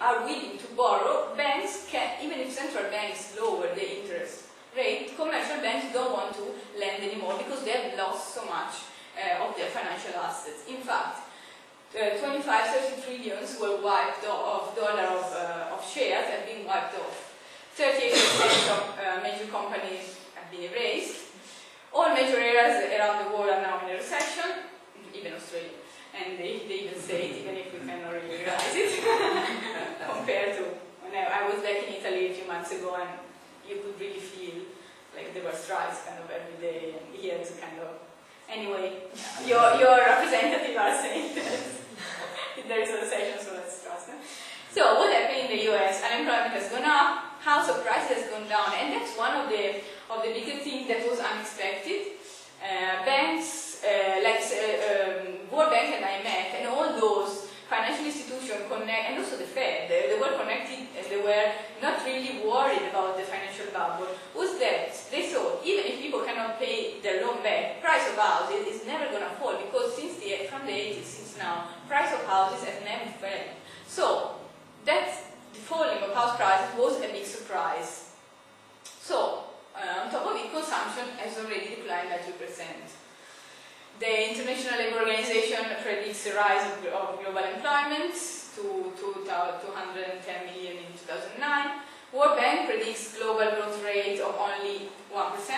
are willing to borrow, banks can, even if central banks lower the interest rate, commercial banks don't want to lend anymore because they have lost so much of their financial assets. In fact, 25-30 trillions were wiped off, of shares have been wiped off. 38% of major companies have been erased. All major areas around the world are now in a recession, even Australia. And they even say it, even if we cannot really realize it, compared to when I was back in Italy a few months ago, and you could really feel like there were strikes kind of every day, and here it's kind of... Anyway, your representatives are saying that there is a recession, so let's trust them. So what happened in the US? Unemployment has gone up, house prices has gone down, and that's one of the bigger things that was unexpected. Banks, World Bank and IMF, and all those financial institutions and also the Fed, they were connected, and they were not really worried about the financial bubble, was that they thought even if people cannot pay their loan back, price of houses is never going to fall, because from the 80s, since now, price of houses has never fell. So that the falling of house prices was a big surprise. So on top of it, consumption has already declined by 2%. The International Labour Organization predicts a rise of global employment to 210 million in 2009. World Bank predicts global growth rate of only 1%,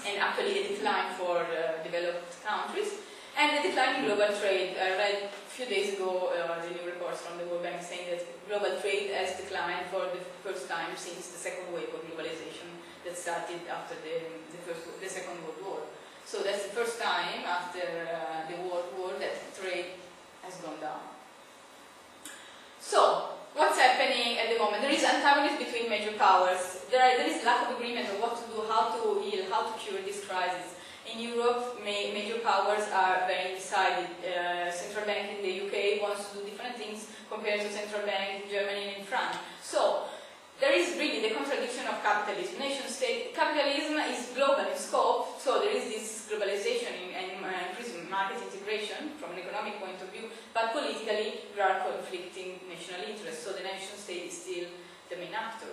and actually a decline for developed countries. And the decline in global trade. I read a few days ago the new reports from the World Bank saying that global trade has declined for the first time since the second wave of globalization that started after the Second World War. So that's the first time after the World War that trade has gone down. So, what's happening at the moment? There is antagonism between major powers. There is lack of agreement on what to do, how to heal, how to cure this crisis. In Europe, major powers are very undecided. Central bank in the UK wants to do different things compared to central bank in Germany and in France. So, there is really the contradiction of capitalism. Nation-state capitalism is global in scope, so there is this globalization and increased market integration from an economic point of view, but politically there are conflicting national interests, so the nation-state is still the main actor.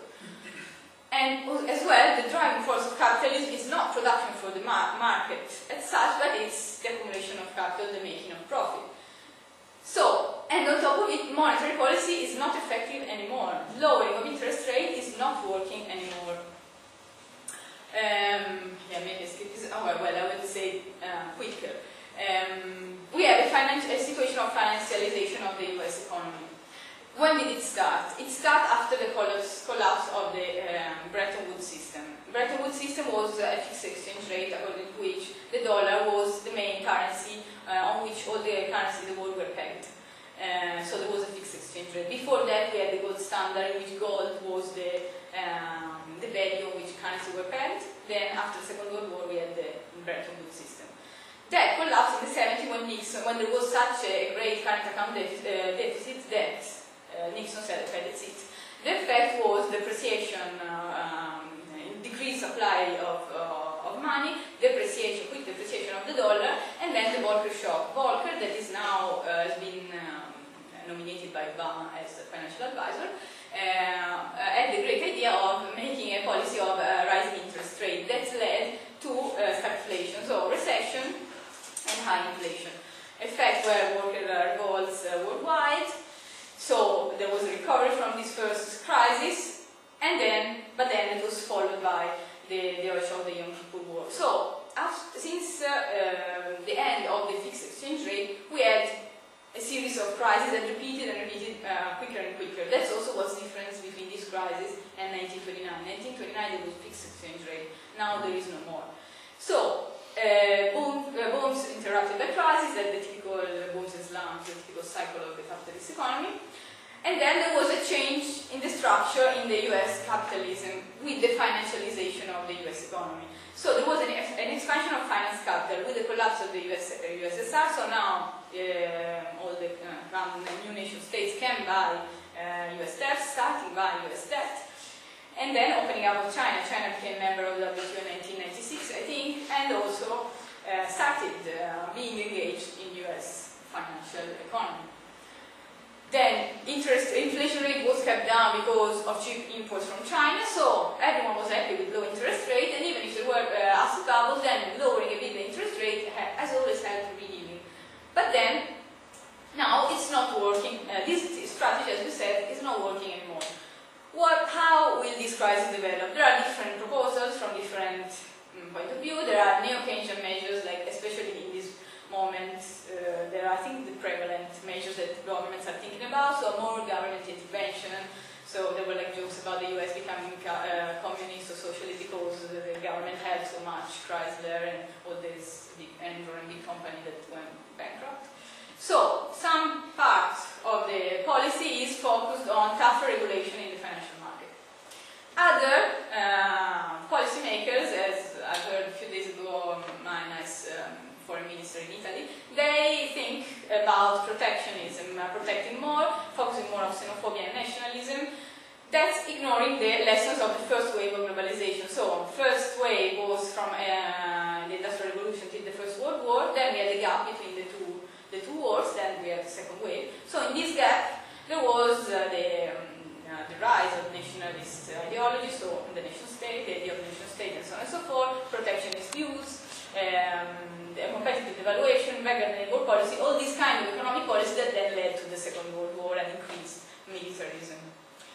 And as well, the driving force of capitalism is not production for the market as such, but it's the accumulation of capital, the making of profit. So, and on top of it, monetary policy is not effective anymore. Lowering of interest rate is not working anymore. Yeah, maybe I skip this. Oh, well, I will say quicker. We have a situation of financialization of the US economy. When did it start? It started after the collapse of the Bretton Woods system. Bretton Woods system was a fixed exchange rate according to which the dollar was the main currency on which all the currencies in the world were pegged. So there was a fixed exchange rate. Before that, we had the gold standard, in which gold was the value on which currencies were pegged. Then, after the Second World War, we had the Bretton Woods system. That collapsed in the 70s when there was such a great current account deficit that Nixon said the seat. The effect was depreciation, decreased supply of money, quick depreciation of the dollar, and then the Volcker shock. Volcker, that is now has been nominated by Obama as a financial advisor, had the great idea of making a policy of rising interest rate. That led to stagflation, so recession and high inflation. Effect were worker revolts worldwide. So there was a recovery from this first crisis, but then it was followed by the of the Yom Kippur War. So since the end of the fixed exchange rate, we had a series of crises that repeated quicker and quicker. That's also what's the difference between this crisis and 1929. In 1929 there was fixed exchange rate. Now there is no more. So booms interrupted by crisis, that the typical booms and slumps, the typical cycle of the capitalist economy. And then there was a change in the structure in the US capitalism with the financialization of the US economy. So there was an expansion of finance capital with the collapse of the USSR. So now all the new nation states can buy US debt, starting buying US debt. And then opening up of China. China became a member of the WTO in 1996, I think, and also started being engaged in US financial economy. Then inflation rate was kept down because of cheap imports from China, so everyone was happy with low interest rate, and even if there were asset bubbles, then lowering a bit the interest rate has always helped rehealing. But then, now it's not working. This strategy, as we said, is not working anymore. How will this crisis develop? There are different proposals from different point of view. There are neo-Keynesian measures, like especially in this moment, there are, I think, the prevalent measures that governments are thinking about, so more government intervention. So there were like jokes about the US becoming communist or socialist because the government had so much Chrysler and all this big Enron big company that went bankrupt. So some part of the policy is focused on tougher regulation in the financial market. Other policymakers, as I heard a few days ago, my nice foreign minister in Italy, they think about protectionism, protecting more, focusing more on xenophobia and nationalism. That's ignoring the lessons of the first wave of globalization. So, first wave was from the Industrial Revolution till the First World War, then we had a gap between the two wars, then we had the second wave. So in this gap, there was the rise of nationalist ideology, so the nation state, the idea of the nation state, and so on and so forth, protectionist views, competitive devaluation, beggar labor policy, all these kind of economic policies that then led to the Second World War and increased militarism.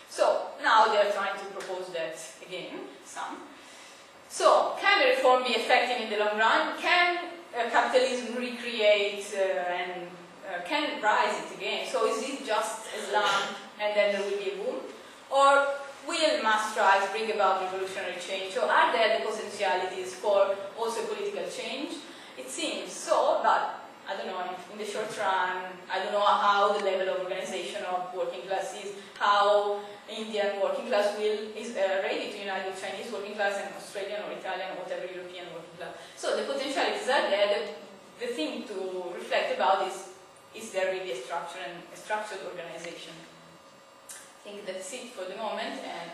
So now they are trying to propose that again, some. So can the reform be effective in the long run? Can capitalism recreate and can it rise it again? So is it just a slump and then there will be a boom? Or will mass strides bring about revolutionary change? So are there the potentialities for also political change? It seems so, but I don't know, in the short run, I don't know how the level of organization of working class is, how Indian working class is ready to unite with Chinese working class and Australian or Italian or whatever European working class. So the potentialities are there. The thing to reflect about is there really a structured organization? I think that's it for the moment, and